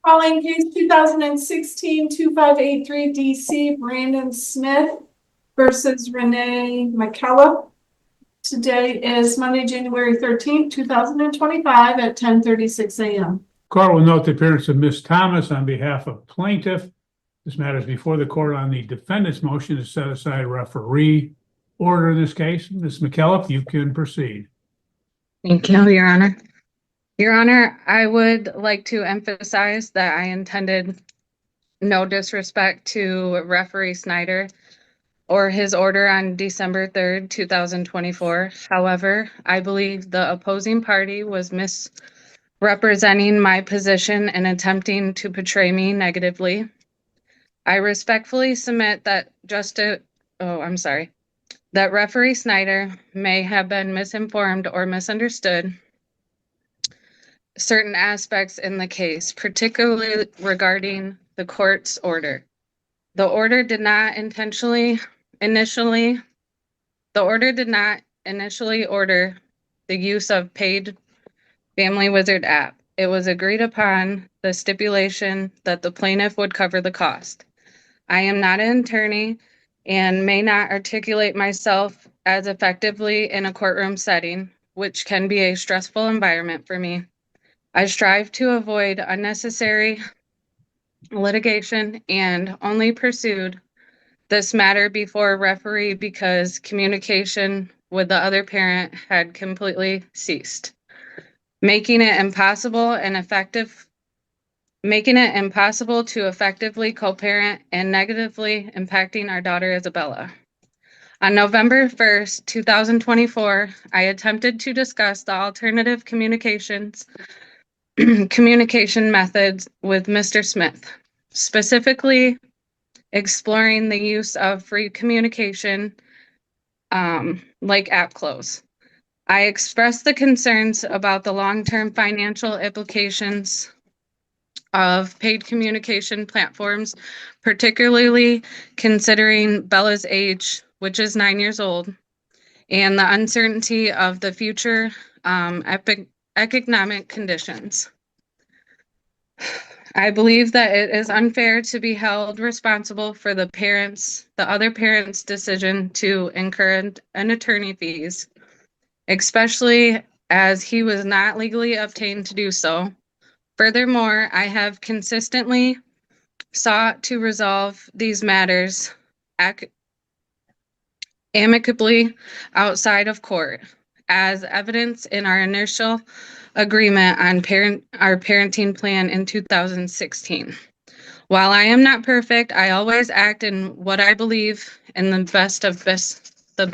Calling case 2016-2583 DC Brandon Smith versus Renee McKellop. Today is Monday, January 13th, 2025 at 10:36 a.m. Court will note the appearance of Ms. Thomas on behalf of plaintiff. This matter is before the court on the defendant's motion to set aside referee order in this case. Ms. McKellop, you can proceed. Thank you, Your Honor. Your Honor, I would like to emphasize that I intended no disrespect to referee Snyder or his order on December 3rd, 2024. However, I believe the opposing party was misrepresenting my position and attempting to portray me negatively. I respectfully submit that that referee Snyder may have been misinformed or misunderstood certain aspects in the case, particularly regarding the court's order. The order did not initially order the use of paid Family Wizard app. It was agreed upon the stipulation that the plaintiff would cover the cost. I am not an attorney and may not articulate myself as effectively in a courtroom setting, which can be a stressful environment for me. I strive to avoid unnecessary litigation and only pursued this matter before referee because communication with the other parent had completely ceased, making it impossible to effectively co-parent and negatively impacting our daughter Isabella. On November 1st, 2024, I attempted to discuss the alternative communication methods with Mr. Smith, specifically exploring the use of free communication like app close. I expressed the concerns about the long-term financial implications of paid communication platforms, particularly considering Bella's age, which is 9 years old, and the uncertainty of the future economic conditions. I believe that it is unfair to be held responsible for the other parent's decision to incur an attorney fees, especially as he was not legally obtained to do so. Furthermore, I have consistently sought to resolve these matters amicably outside of court, as evidence in our initial agreement on our parenting plan in 2016. While I am not perfect, I always act in what I believe in the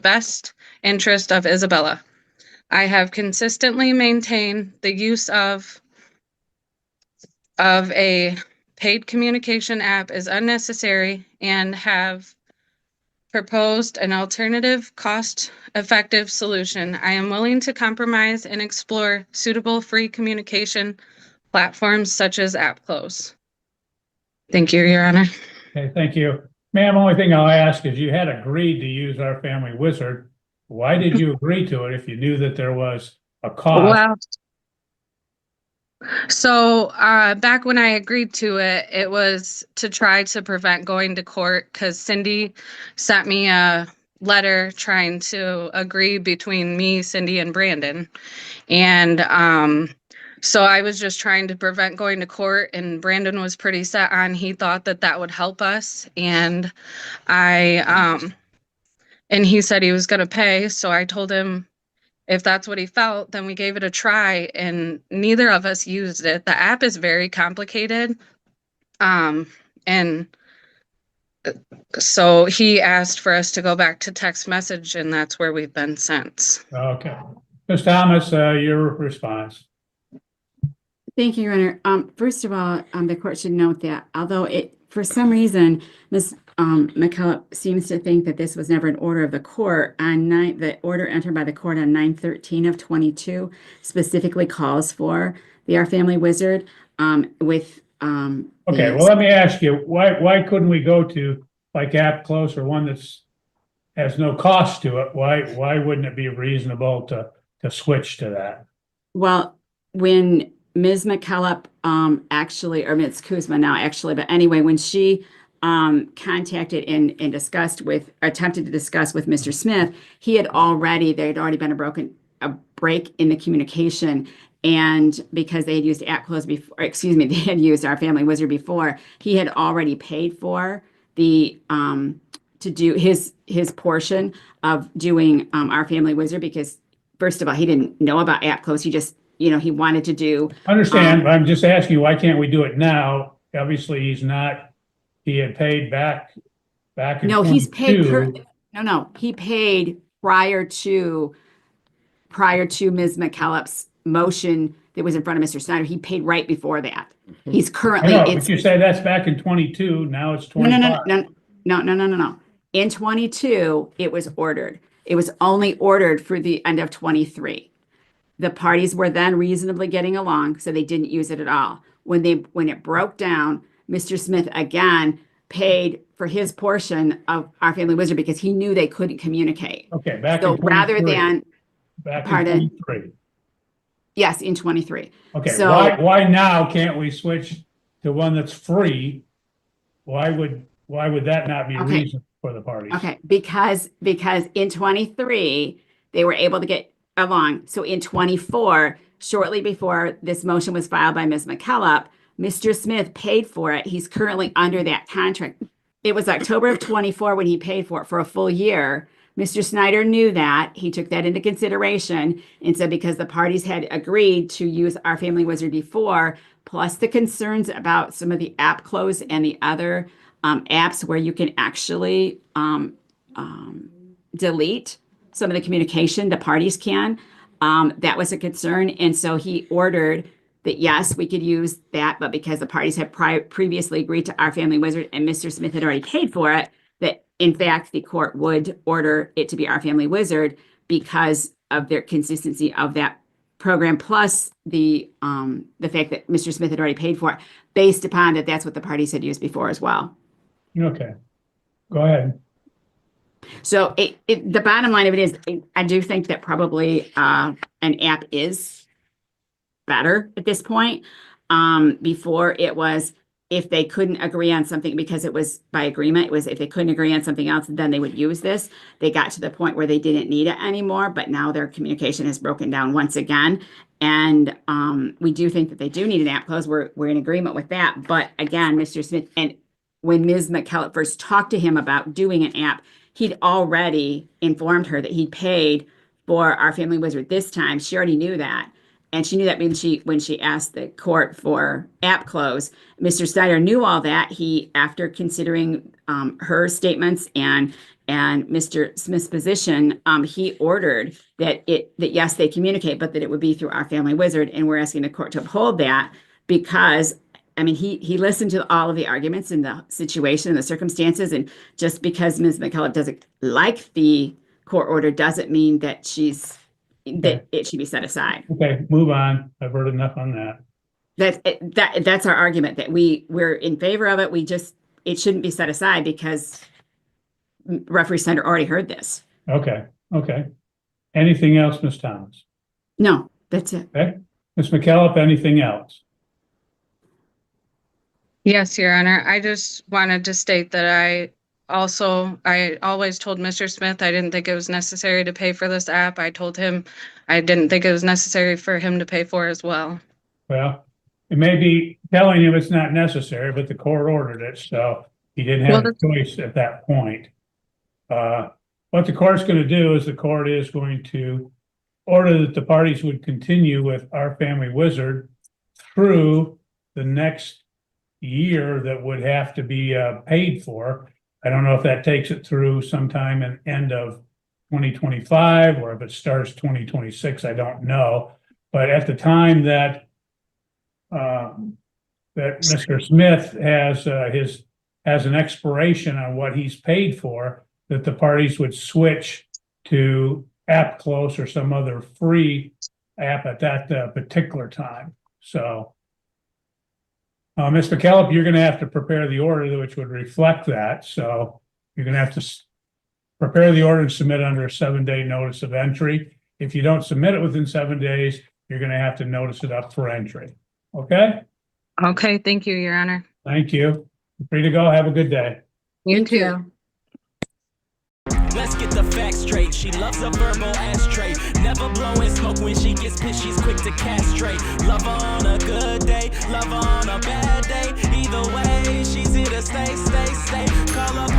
best interest of Isabella. I have consistently maintained the use of a paid communication app is unnecessary and have proposed an alternative cost-effective solution. I am willing to compromise and explore suitable free communication platforms such as AppClose. Thank you, Your Honor. Okay, thank you. Ma'am, only thing I'll ask is you had agreed to use our Family Wizard. Why did you agree to it if you knew that there was a cost? Well, so back when I agreed to it, it was to try to prevent going to court because Cindy sent me a letter trying to agree between me, Cindy, and Brandon. And so I was just trying to prevent going to court, and Brandon was pretty set on he thought that that would help us. And and he said he was going to pay. So I told him if that's what he felt, then we gave it a try, and neither of us used it. The app is very complicated. And so he asked for us to go back to text message, and that's where we've been since. Okay. Ms. Thomas, your response. Thank you, Your Honor. First of all, the court should note that although for some reason, Ms. McKellop seems to think that this was never an order of the court, the order entered by the court on 9/13 of 22 specifically calls for the Our Family Wizard with Okay, well, let me ask you, why couldn't we go to like App Close or one that's has no cost to it? Why wouldn't it be reasonable to switch to that? Well, when Ms. McKellop, actually, or Ms. Kuzma now actually, but anyway, when she contacted and attempted to discuss with Mr. Smith, there had already been a break in the communication. And because they had used AppClose before, excuse me, they had used Our Family Wizard before, he had already paid for the, to do his portion of doing Our Family Wizard, because first of all, he didn't know about AppClose. He just, he wanted to do. Understand, I'm just asking you, why can't we do it now? Obviously, he had paid back in No, he's paid 22. no, he paid prior to Ms. McKellop's motion that was in front of Mr. Snyder. He paid right before that. He's I currently, know, but you say that's back in 22, now it's no, 25. no. In 22, it was ordered. It was only ordered for the end of 23. The parties were then reasonably getting along, so they didn't use it at all. When it broke down, Mr. Smith again paid for his portion of Our Family Wizard because he knew they couldn't communicate. Okay, back So in 23. rather than, Back in pardon? 23. yes, in 23. Okay, So- why now can't we switch to one that's free? Why would that not be Okay. reason for the parties? Okay, because in 23, they were able to get along. So in 24, shortly before this motion was filed by Ms. McKellop, Mr. Smith paid for it. He's currently under that contract. It was October of 24 when he paid for it for a full year. Mr. Snyder knew that. He took that into consideration and said because the parties had agreed to use Our Family Wizard before, plus the concerns about some of the AppClose and the other apps where you can actually delete some of the communication, the parties can. That was a concern. And so he ordered that, yes, we could use that, but because the parties had previously agreed to Our Family Wizard and Mr. Smith had already paid for it, that in fact, the court would order it to be Our Family Wizard because of their consistency of that program, plus the fact that Mr. Smith had already paid for it, based upon that's what the parties had used before as well. Okay, go ahead. So the bottom line of it is, I do think that probably an app is better at this point. Before it was, if they couldn't agree on something, because it was by agreement, it was if they couldn't agree on something else, then they would use this. They got to the point where they didn't need it anymore, but now their communication has broken down once again. And we do think that they do need an app close. We're in agreement with that. But again, Mr. Smith, and when Ms. McKellop first talked to him about doing an app, he'd already informed her that he'd paid for Our Family Wizard this time. She already knew that. And she knew that when she asked the court for app close. Mr. Snyder knew all that. He, after considering her statements and Mr. Smith's position, he ordered that yes, they communicate, but that it would be through Our Family Wizard. And we're asking the court to uphold that because, I mean, he listened to all of the arguments and the situation and the circumstances. And just because Ms. McKellop doesn't like the court order doesn't mean that that it should be set aside. Okay, move on. I've heard enough on that. That's our argument, that we're in favor of it. It shouldn't be set aside because referee Snyder already heard this. Okay. Anything else, Ms. Thomas? No, that's it. Okay, Ms. McKellop, anything else? Yes, Your Honor. I just wanted to state that I always told Mr. Smith I didn't think it was necessary to pay for this app. I told him I didn't think it was necessary for him to pay for as well. Well, it may be telling him it's not necessary, but the court ordered it, so he didn't have a choice at that point. What the court's going to do is the court is going to order that the parties would continue with Our Family Wizard through the next year that would have to be paid for. I don't know if that takes it through sometime in end of 2025 or if it starts 2026, I don't know. But at the time that Mr. Smith has an expiration on what he's paid for, that the parties would switch to AppClose or some other free app at that particular time. So Ms. McKellop, you're going to have to prepare the order which would reflect that. So you're going to have to prepare the order and submit under a 7-day notice of entry. If you don't submit it within 7 days, you're going to have to notice it up for entry. Okay? Okay, thank you, Your Honor. Thank you. Free to go. Have a good day. You Thank too. you. Let's get the facts straight. She loves a verbal ashtray. Never blowing smoke when she gets pissed. She's quick to castrate. Love her on a good day, love her on a bad day. Either way, she's here to stay, stay, stay. Call her